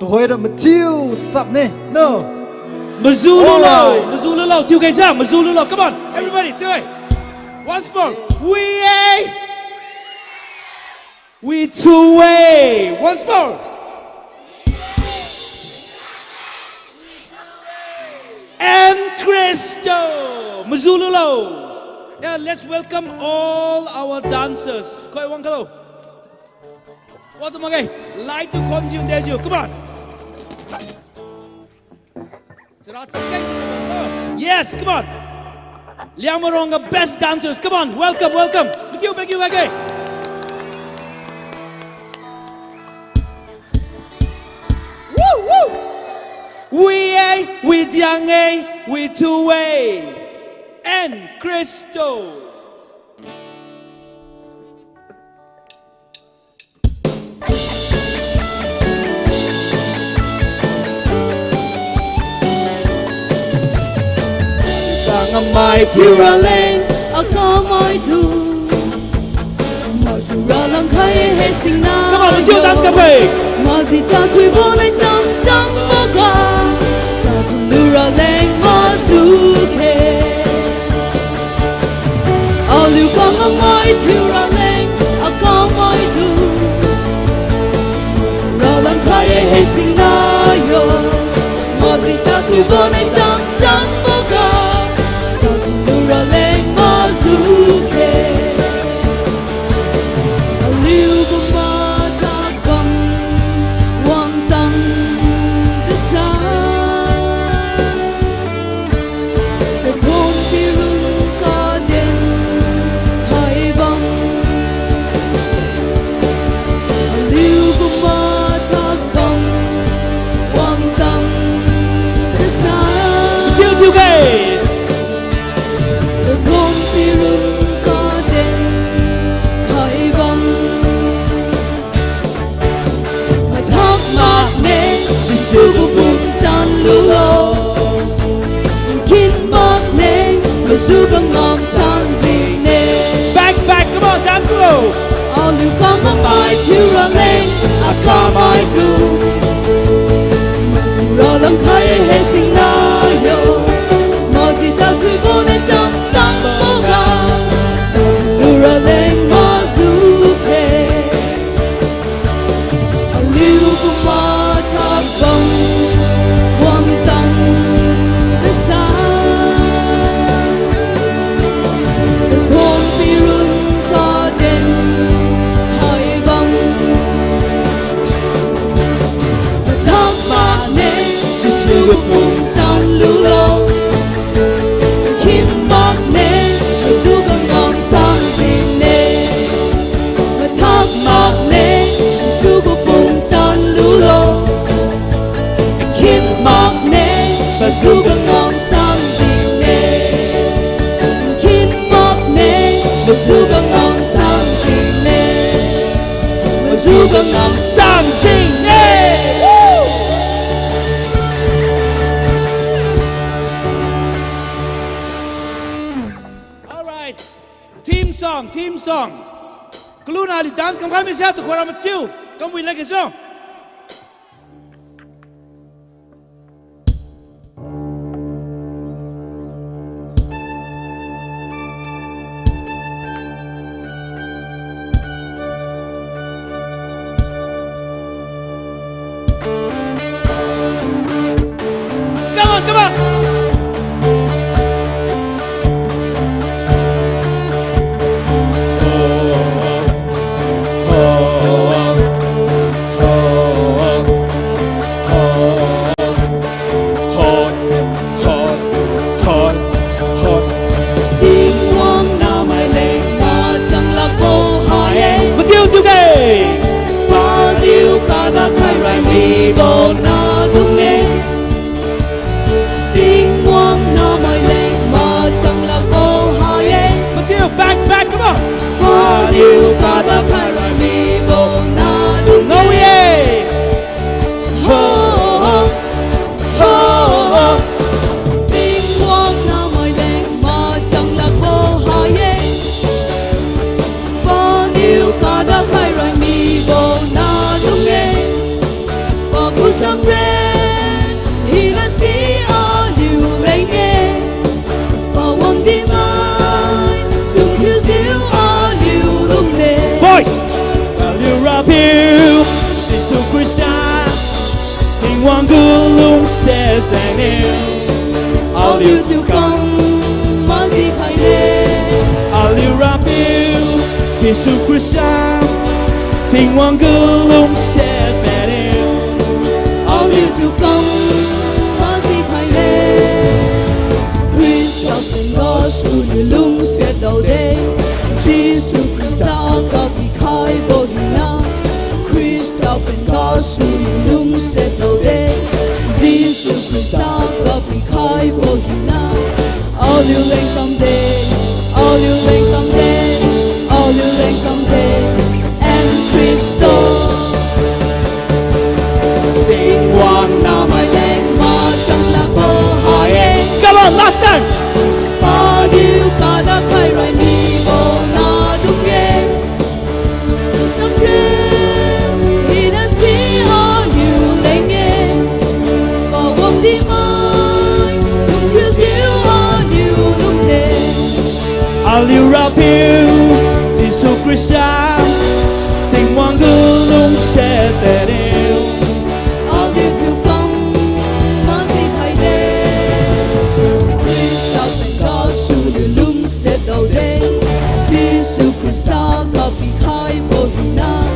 Tôi đã mà chiêu sập nè. No. Mazulu, chiêu cảnh sát, Mazulu, come on, everybody, do it. Once more, we two-way. Once more. And Cristo, Mazulu. Yeah, let's welcome all our dancers. Coi Wang Kalo. What am I? Like to continue there, you. Come on. Yes, come on. Liangmai, the best dancers. Come on, welcome. Thank you, okay. Woo. We Liangmai, we two-way, and Cristo. Liangmai thiêu ra lên ở có mỏi thu mà dù ra lòng khai hết sinh na. Come on, chiêu dance cà phê. Mà gì ta thui vô này chẳng mơ cả ta cùng lưu ra lên mà dù kề ở lưu có Liangmai thiêu ra lên ở có mỏi thu ra lòng khai hết sinh na yo mà gì ta thui vô này chẳng mơ cả ra lên mà dù kề liu bông ma ta cầm quan tâm tới xa để thôn phi rung có đèn hai bông liu bông ma ta cầm quan tâm tới xa Chiêu kề. thôn phi rung có đèn khói bóng mà thắc mắc nên vì sự vô cùng tràn lưu lô khiến mắc nên mà dù có ngọt sang gì nên Back, come on, dance go. ao lưu có Liangmai thiêu ra lên à có mỏi thu rồi lòng khai hết sinh na yo mà gì ta thui vô nên chẳng mơ cả lưu ra lên mà dù kề liu bông ma ta cầm quan tâm tới xa thôn phi rung có đèn hai bông mà thắc mắc nên vì sự vô cùng tràn lưu lô khiến mắc nên mà dù có ngọt sang gì nên mà thắc mắc nên dù có vùng tràn lưu lô khiến mắc nên mà dù có ngọt sang gì nên khiến mắc nên mà dù có ngọt sang gì nên mà dù có ngọt sang gì nên. Team song. Keluna di dance kam kami satu kurang matiu. Kamu lagi song. Come on. hoàng cứ luôn sẽ dành yêu All you to come must be kindness. All you rap yêu Jesus Christ tình hoàng cứ luôn sẽ vẹn yêu All you to come must be kindness. Christ of the gospel you lung sẽ đầu đây Jesus Christ có bị khai vô hình năng Christ of the gospel you lung sẽ đầu đây Jesus Christ có bị khai vô hình năng All you lên come day All you lên come day All you lên come day and Christo tình hoàng nào mà đen mà chẳng là bờ hải em Come on, last time Và điều cả đã khai rồi mi vô na đúng ghê Trong ghê Thì đã xí họ nhiều lên nghe Và vòng đi mai Đúng chưa xíu họ nhiều đúng nè All you rap yêu Jesus Christ tình hoàng cứ luôn sẽ vẹn yêu All you to come must be kindness. Christ of the gospel you lung sẽ đầu đây Jesus Christ có bị khai vô hình năng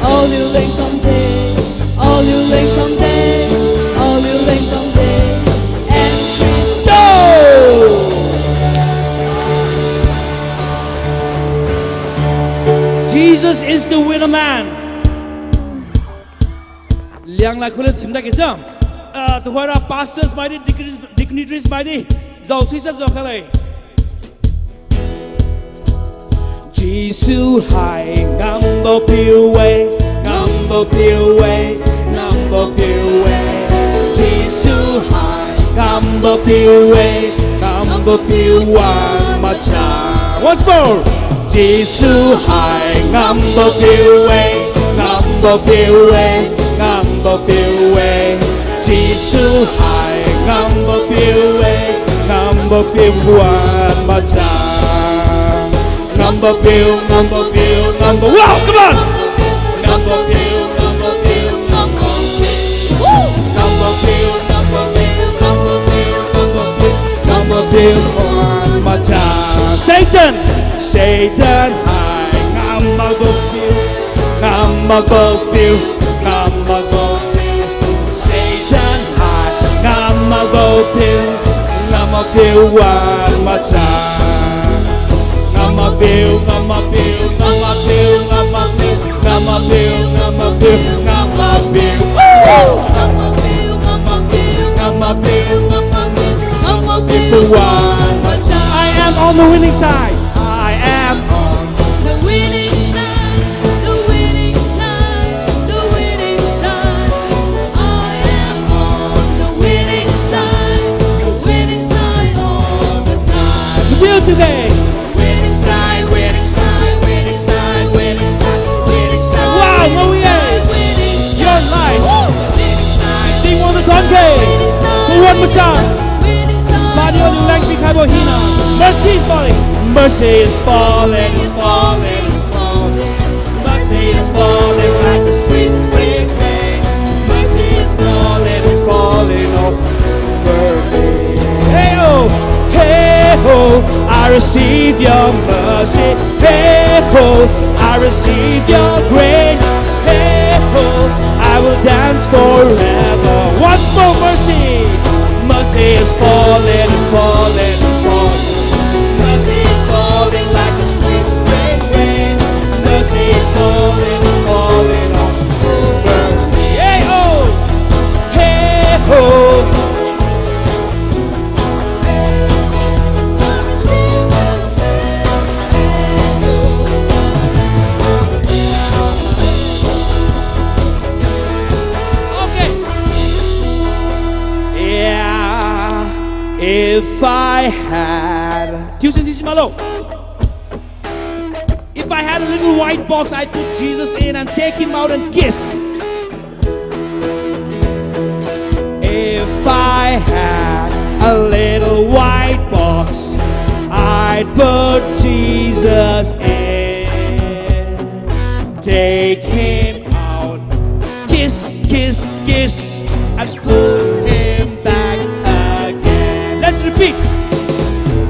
All you lên come day All you lên come day All you lên come day and Christ Jesus is the winner man Liangmai khuyên chúng ta kể sao tôi hỏi là pastors mai đi dignitaries mai đi giàu suy xét giàu khá lệ Jesus high ngắm phiêu way Jesus high ngắm phiêu one more time once more Jesus high ngắm phiêu way Jesus high ngắm phiêu one more time Number bill, wow, come on! Number bill, one more time. Satan, high, number bill. Satan high, number bill, one more time. Ngắm bill one more time. I am on the winning side. I am on The winning side, the winning side, the winning side. I am on the winning side all the time. with you today. Winning side, winning side, winning side, winning side, winning side. Wow, no yeah. Your life. Winning side, Ding on the donkey. For one more time. winning side. Body on your leg, big hina. Mercy is falling. Mercy is falling. Mercy is falling like a sweet spring rain. Mercy is falling over me. Hey ho, I receive your mercy. Hey ho, I receive your grace. Hey ho, I will dance forever. Once more mercy. Mercy is falling. Mercy is falling like a sweet spring rain. Mercy is falling over me. Hey ho. Okay. Yeah. If I had If I had a little white box, I'd put Jesus in and take him out and kiss. If I had a little white box, I'd put Jesus in, take him out, kiss, kiss, kiss, and put him back again. Let's repeat.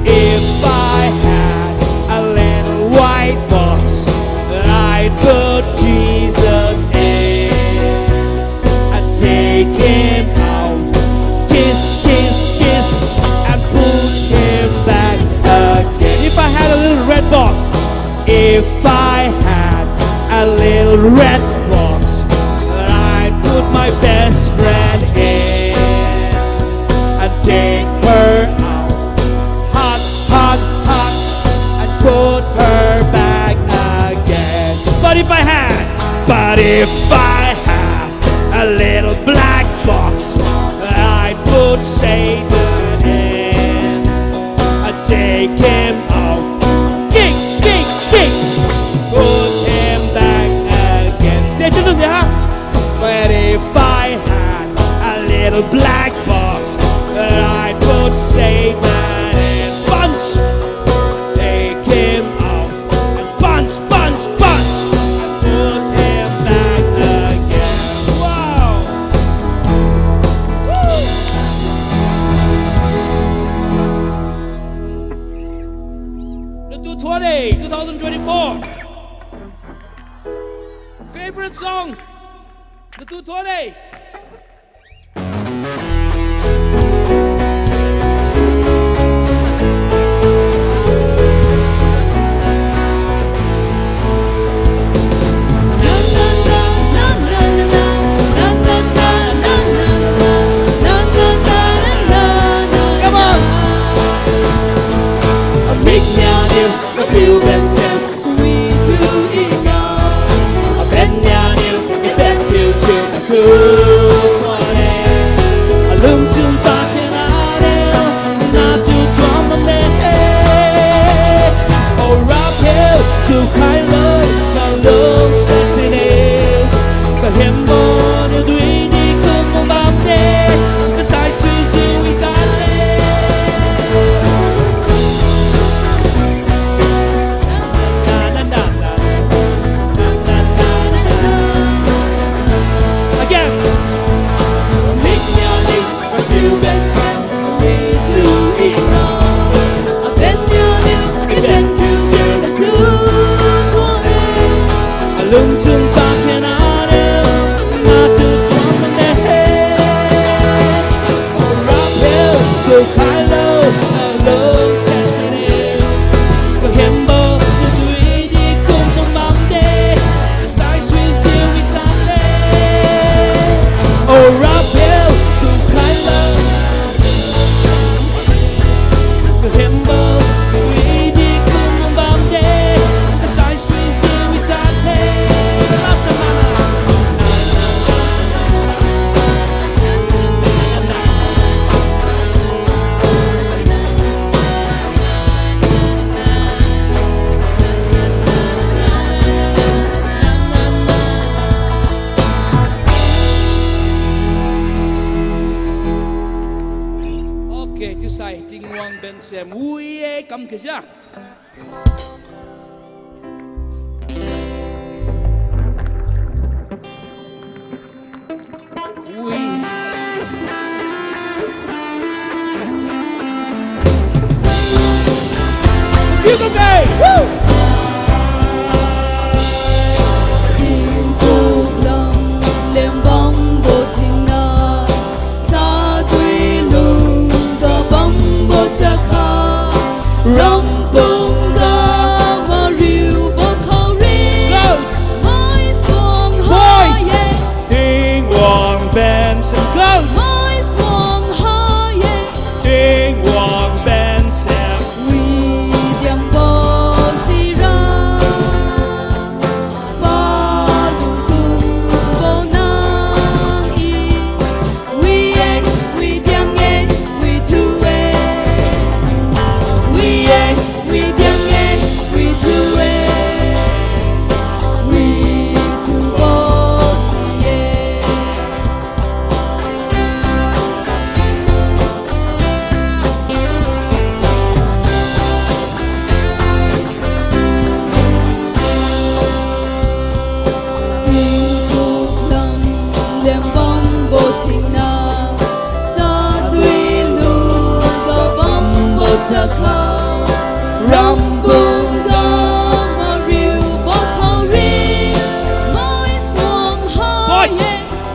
If I had a little white box that I'd put Jesus in and take him out, kiss, kiss, kiss, and put him back again. If I had a little red box, if I had a little red box that I'd put my best friend in and take her out, hug, hug, hug, and put her back again. But if I had a little black box that I'd put Satan in and take him out, kick, kick, kick, put him back again. Satan dun ha. But if I had a little black box that I'd put Satan in, punch, take him out, and punch, punch, punch, and put him back again. Wow! The 2024 favorite song, the 220. Come on! Big nhà điêu, nó biểu bên xem quý thứ ý nhau. Bên nhà điêu, cái tên tiêu diệu là cứ thôi nè. Lưng chúng ta khi nào điêu, na tu trong lòng đen. Oh, rap hill, dù khai lời, là lúc sẽ thế này. Cả hiểm bó, điều đuổi đi không mong bám đê. Cái sai suy dư vì ta lưng chúng ta khi nào đều mà từ trong vấn đề còn rap hill dù khá lâu là lâu sẽ đến có hiểm bơ như tùy đi cùng không bám đê sai suy diệu vì tan lên oh rap hill dù khá lâu có hiểm bơ tùy đi cùng không bám đê sai suy diệu vì tan lên. Okay, chú sai tình hoàng bên xem ui cầm kìa chứ. Ui. Chưa có về. Woo. Tiếng cuộc lòng lem bóng bộ thiên nga ta tuy lung ta bóng bộ cha kha rong bông ga mà riu bộ khâu ri mãi xuồng hoa ye Tiếng hoàng bên xem Ghost. mãi xuồng hoa ye Tiếng hoàng bên xem vì tiếng bò si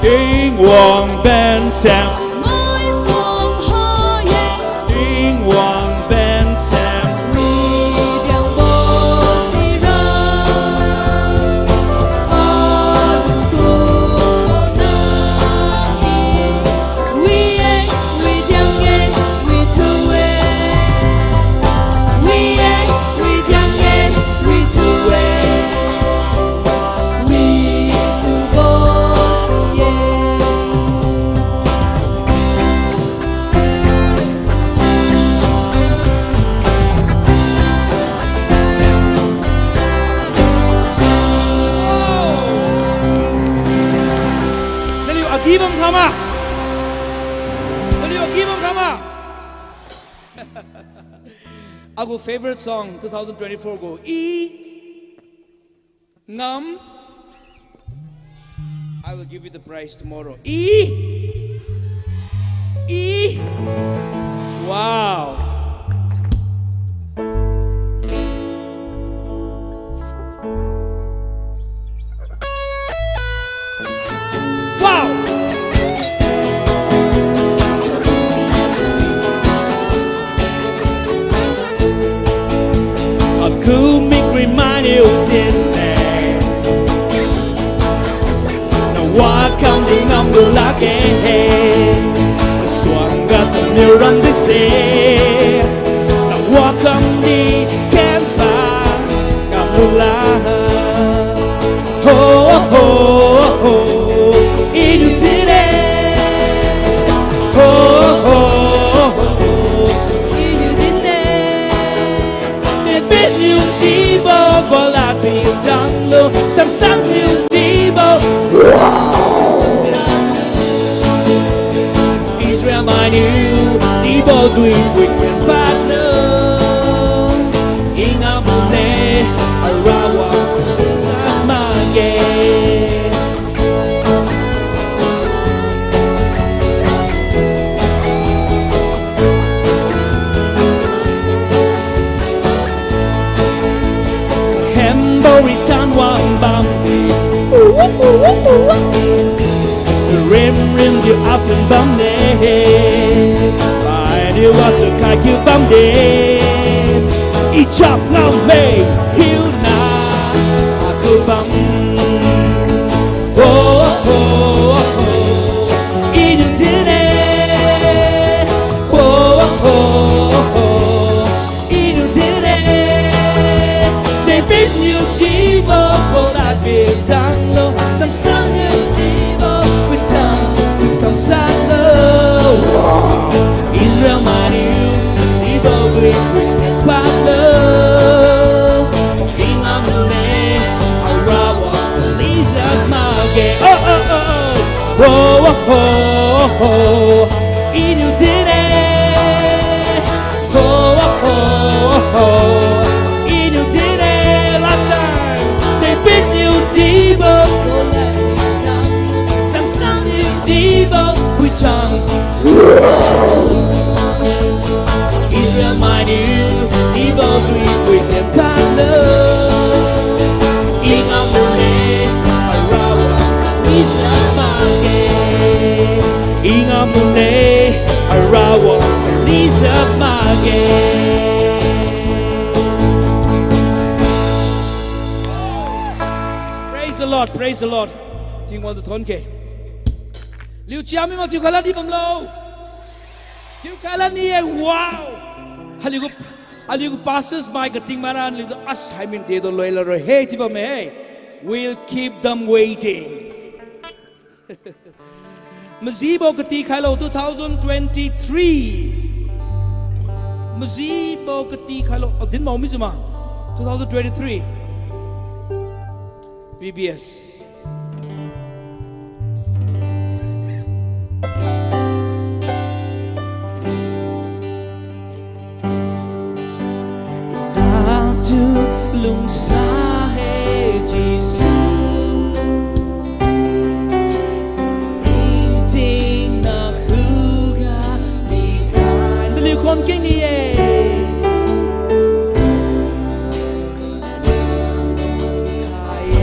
Tiếng hoàng bên xem mỗi sông hoa ye Tiếng hoàng bên xem vì tiếng bố si ra con cùng na we tiếng nghe we thu we tiếng nghe we thu bố si ye Naliw agibam kama Naliw agibam kama Our favorite song 2024 go Ngam I will give you the prize tomorrow Wow Wow A good make remind you didn't Hoa không đi ngắm đủ lá kê Xuân gạt thật nhiều răng thức xê Là hoa không đi kém phá ngắm đủ lá Ho ho ho Inu tine Ho ho ho Inu tine Để biết nhiều chỉ bơ bỏ lại vì đăng lô Sáng sáng nhiều chỉ bơ Israel, my new evil dream, wicked partner. Ingamune, Arawa, Samage. Hembo return one bambi. Rim you up and bum day Find you up to kite you bum day Each up now may heal now I could bum Oh oh oh In you did it Oh oh oh In you did it They bit you deep for that big tongue low Some sun you deep with tongue Sad love Israel my new evil great wicked partner Ingamune Arawa Lisa Mage Oh oh oh Oh oh oh oh Inu did it Oh oh oh oh Inu did it Last time they bit you deep tongue Israel my new evil dream wicked partner Ingamune Arawa Israel Mage Ingamune Arawa Israel Mage Praise the Lord Ting want to thon ke Liu chia mi ma tiu kala di bang lo tiu kala ni wow haligu passes by gating maran liu as I mean de do loyal ro hey ti ba me we'll keep them waiting Mazibo gati khalo 2023 Mazibo gati khalo din mau mi juma 2023 BBS lung sa he Jesus ting na huga mi kai dali kon king ni e kai e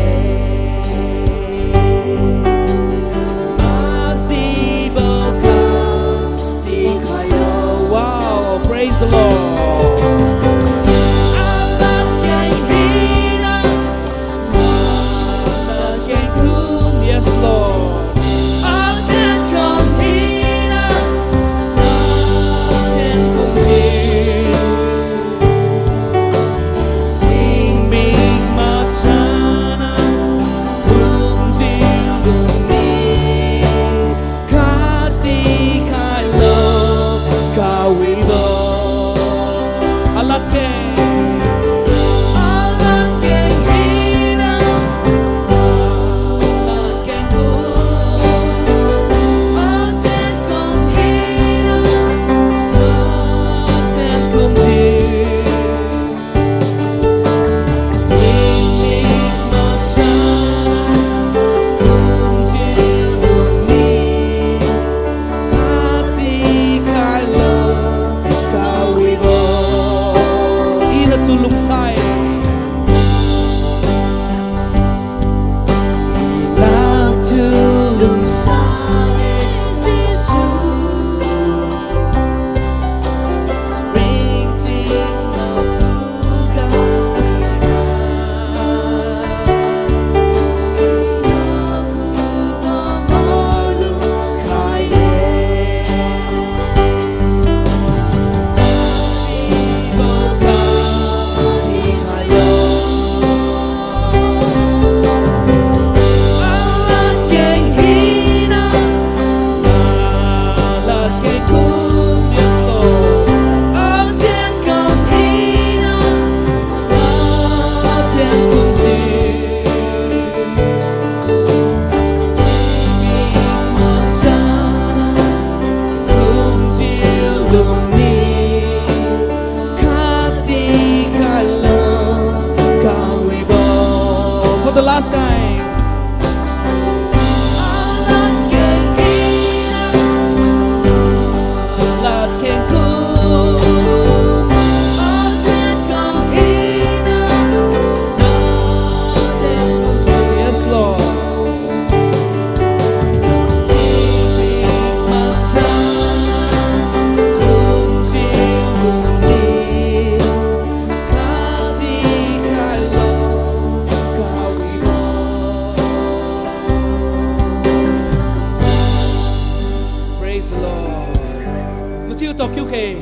Matthew talk you khe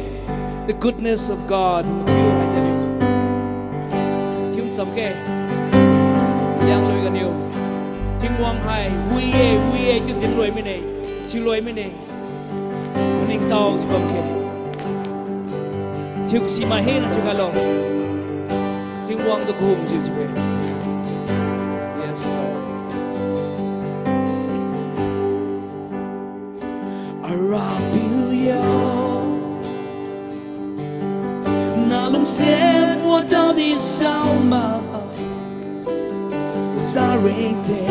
the goodness of God Matthew hay sao nhiều Thiêm sắm khe Liang lôi gần nhiều Thiêm quang hai we chứ tiền lôi mới này chiêu lôi mới này mình tàu chứ bằng khe Thiêm xí mai hết là chứ cả lo Thiêm quang được hùng chứ chứ khe Yes around you yo na lung xem qua tao đi sao mà ra rình thế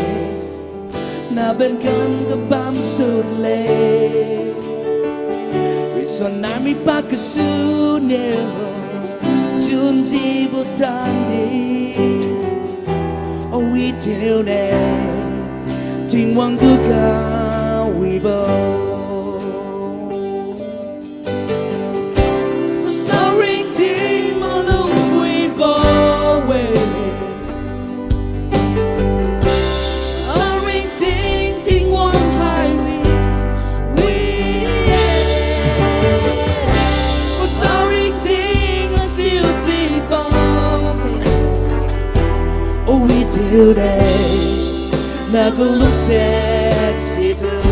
na bên cạnh cái bám sụt lệ vì xuân nay mi bắt cái su nêu chun gì bút tan đi ôi theo này tình quang cứ cao vì bao Yêu đây na có lúc sẽ xì thơ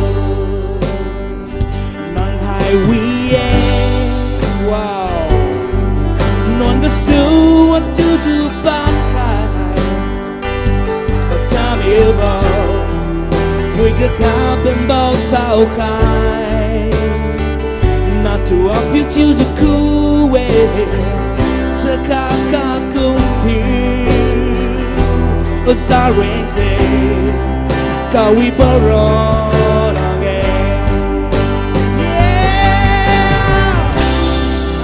mang hai quý wow non có sưu anh tư tư ban khai và ta yêu bao vui cái cá bên bao tao khai na tu áp yêu chiêu giấc cũ về cho cả công phi Zarente Kawi Baron again Yeah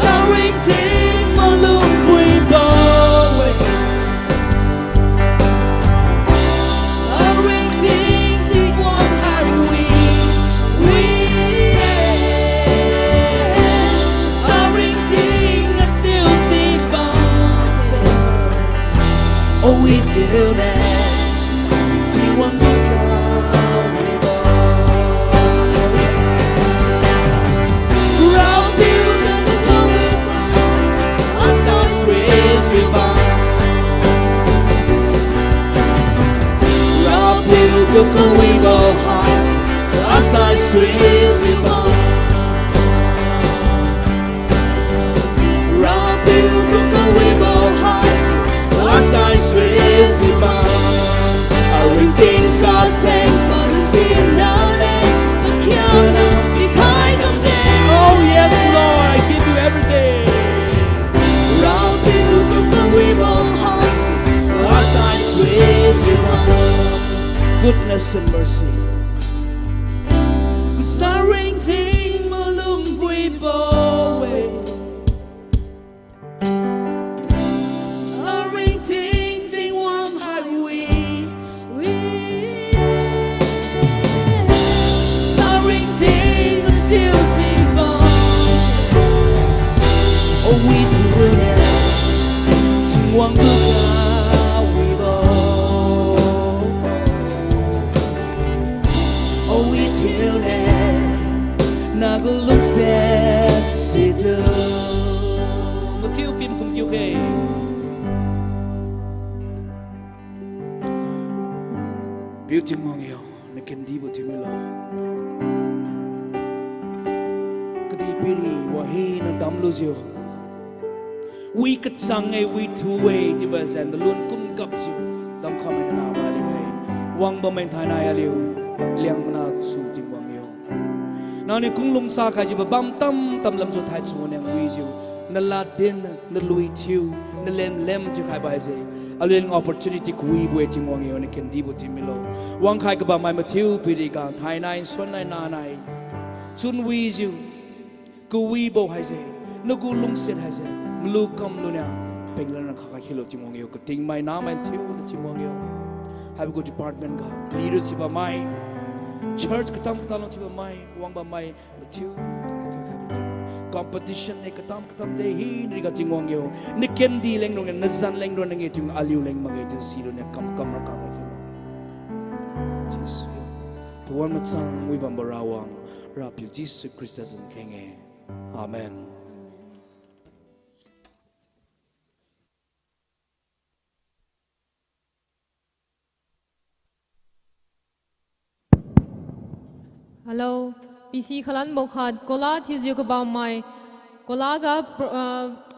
Zarente Malum we bow Zarente Di Wan Hari We Zarente Ngasil Di Bang Oh we do that Look we go hot, as I sweet we want. Rabbi, look we go hot, as I sweet we want. Everything God thank for the sin now the piano behind of them. Oh yes, Lord, I give you everything. Rabbi, look we go hot, as I sweet we want. Goodness and mercy. Sarring ting malum bui bowe. Sarring ting ting wang hai we. Sarring ting siêu si bo. Oh we do it. Ting wang bu ka we bo. Na có lúc sẽ xì thơ một thiếu pin cùng yêu kề biểu tình ngon yêu na cần đi bộ thêm lo cái đi piri wa hi na đam lu diêu we cất sang ngay we two way chỉ bây giờ nó luôn cung cấp diêu đam khăm na na ba liu wang ba men thai nai liu liang na su ting wang yêu nào này cũng lung xa khai chỉ bà băm tâm tâm lâm rồi thái chuồn nè nguy diêu nè la din nè lui thiêu nè lem cho khai bài gì a lên opportunity kui buổi tiếng ngon yêu nè cần đi bộ tìm milo wang khai cái bà mai mà thiêu piri cả thái này xuân này na này chun wi diêu kui bộ hay gì nó cũng lung xiết hay gì lu cầm lu nè bình lên khai khai lo tiếng ngon yêu cái tiếng mai na mai thiêu cái tiếng ngon yêu hai cái department cả leadership bà mai church katam long thiba mai wang ba mai mathiu competition ne katam de hi ni ga tingwang yo ni kendi leng rong na zan leng ron nge ting aliu leng mangai tin silo ne kam ra ka ga khilo jesus tuan ma chang wi bam barawang rap you jesus christ as kenge Amen. Hello, PC Khalan Bokhat, Kola Tizu Kabam Mai, Kolaga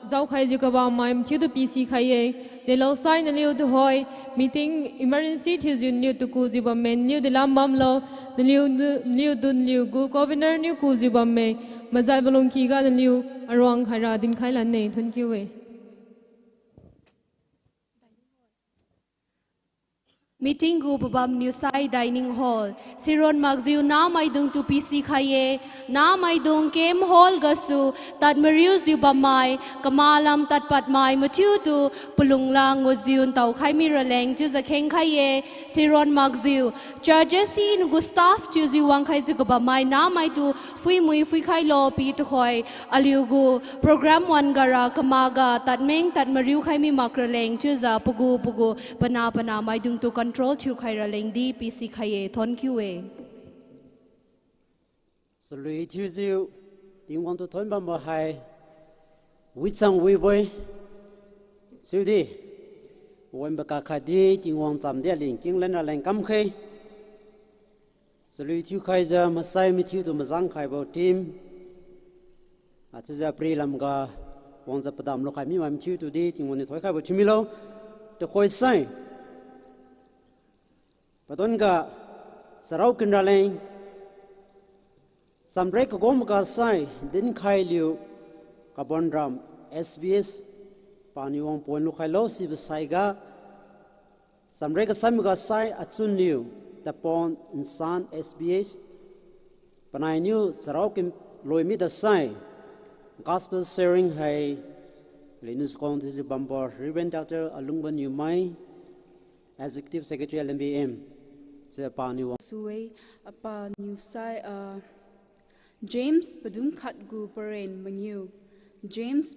Zau Khai Zukabam Mai, Tudu PC Kaye, the low sign and new to Hoi, meeting emergency Tizu new to Kuzibam, new the Lambam Law, the new Dun Liu, Gu Governor new Kuzibam May, Mazai Balung Kiga, the new Arwang Kaira, Din Kailan Nay, 20 way. Meeting gu babam new side dining hall. Siron magziu na may dung tu PC kaye, na may dung kem hall gasu, tad marius yu bamay, kamalam tad patmay matiu tu, pulung lang ngoziun tau kay miraleng tu za keng kaye, siron magziu. Judges si gu staff tu zi wang kay zi gu bamay na may tu, fui kay lo pi tu koy, aliu gu, program wan gara kamaga, tad meng tad mariu kay mi makraleng tu za pugu, pana may dung tu control to Kaira Lengdi PC Kaye Ton QA. So Louis Tuesday, you want to turn Bamba High with some way boy. So the when Bakakadi, you want some dear linking Lena Lankamke. So Louis Tu Kaiser, Masai Mitu to Mazankai team. At the Prelamga, once a Padam Lokami, I'm two to date, you want to talk about Chimilo, the Koi sign. Patonga sarau kinraling samrek gomga sai din khailu kabondram SBS paniwang ponlu khailo si besaiga samrek samga sai achunliu tapon insan SBS panainu sarau kin loimi da sai gospel sharing hai linus kong to bambor Reverend Dr. Alungban Liangmai Executive Secretary LNBA Suway apa newsai James Padung Khat Gu Paren Manyu James